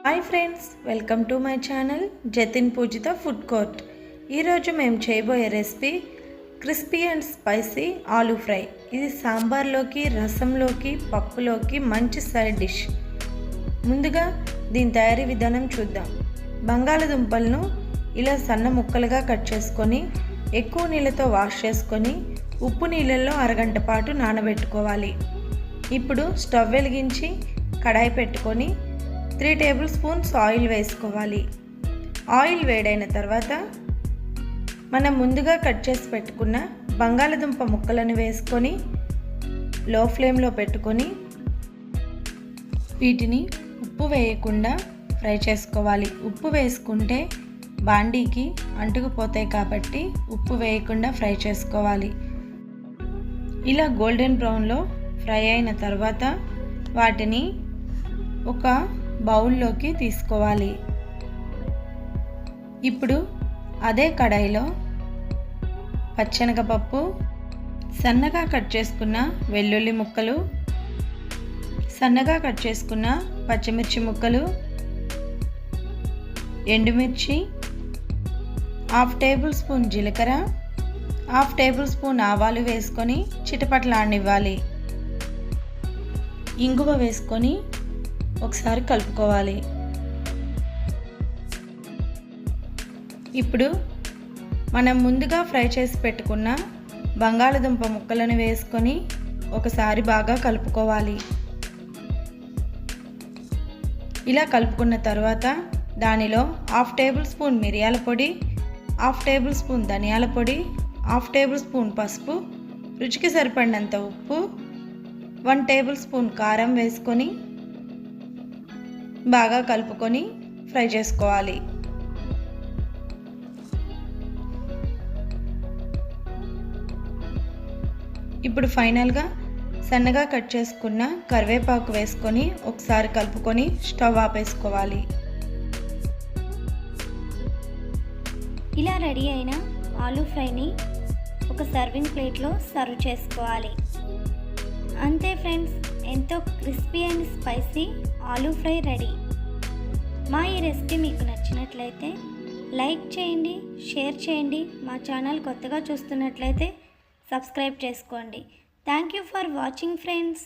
Hi friends, welcome to my channel Jatin Poojitha food court. ఈరోజు మేము చేయబోయే recipe crispy and spicy aloo fry. ఇది సాంబార్లోకి, రసంలోకి, పప్పులోకి మంచి సైడ్ డిష్. ముందుగా దీని తయారీ విధానం చూద్దాం. బంగాళదుంపలను ఇలా సన్న ముక్కలుగా కట్ చేసుకొని ఎక్కువ నీళ్ళతో వాష్ చేసుకొని ఉప్పు నీళ్ళల్లో అరగంట పాటు నానబెట్టుకోవాలి. ఇప్పుడు స్టవ్ వెలిగించి కడాయి పెట్టుకొని 3 టేబుల్ స్పూన్స్ ఆయిల్ వేసుకోవాలి. ఆయిల్ వేడైన తర్వాత మనం ముందుగా కట్ చేసి పెట్టుకున్న బంగాళదుంప ముక్కలను వేసుకొని లో ఫ్లేమ్లో పెట్టుకొని వీటిని ఉప్పు వేయకుండా ఫ్రై చేసుకోవాలి. ఉప్పు వేసుకుంటే బాండీకి అంటుకుపోతాయి కాబట్టి ఉప్పు వేయకుండా ఫ్రై చేసుకోవాలి. ఇలా గోల్డెన్ బ్రౌన్లో ఫ్రై అయిన తర్వాత వాటిని ఒక బౌల్లోకి తీసుకోవాలి. ఇప్పుడు అదే కడాయిలో పచ్చెనగపప్పు, సన్నగా కట్ చేసుకున్న వెల్లుల్లి ముక్కలు, సన్నగా కట్ చేసుకున్న పచ్చిమిర్చి ముక్కలు, ఎండుమిర్చి, 1/2 టేబుల్ స్పూన్ జీలకర్ర, 1/2 టేబుల్ స్పూన్ ఆవాలు వేసుకొని చిటపటలాడనివ్వాలి. ఇంగువ వేసుకొని ఒకసారి కలుపుకోవాలి. ఇప్పుడు మనం ముందుగా ఫ్రై చేసి పెట్టుకున్న బంగాళదుంప ముక్కలను వేసుకొని ఒకసారి బాగా కలుపుకోవాలి. ఇలా కలుపుకున్న తర్వాత దానిలో 1/2 టేబుల్ స్పూన్ మిరియాల పొడి, 1/2 టేబుల్ స్పూన్ ధనియాల పొడి, 1/2 టేబుల్ స్పూన్ పసుపు, రుచికి సరిపడినంత ఉప్పు, 1 టేబుల్ స్పూన్ కారం వేసుకొని బాగా కలుపుకొని ఫ్రై చేసుకోవాలి. ఇప్పుడు ఫైనల్గా సన్నగా కట్ చేసుకున్న కరివేపాకు వేసుకొని ఒకసారి కలుపుకొని స్టవ్ ఆపేసుకోవాలి. ఇలా రెడీ అయిన ఆలూ ఫ్రైని ఒక సర్వింగ్ ప్లేట్లో సర్వ్ చేసుకోవాలి. అంతే ఫ్రెండ్స్, ఎంతో crispy and spicy aloo fry ready. మా ఈ రెసిపీ మీకు నచ్చినట్లయితే లైక్ చేయండి, షేర్ చేయండి. మా ఛానల్ కొత్తగా చూస్తున్నట్లయితే సబ్స్క్రైబ్ చేసుకోండి. Thank you for watching friends.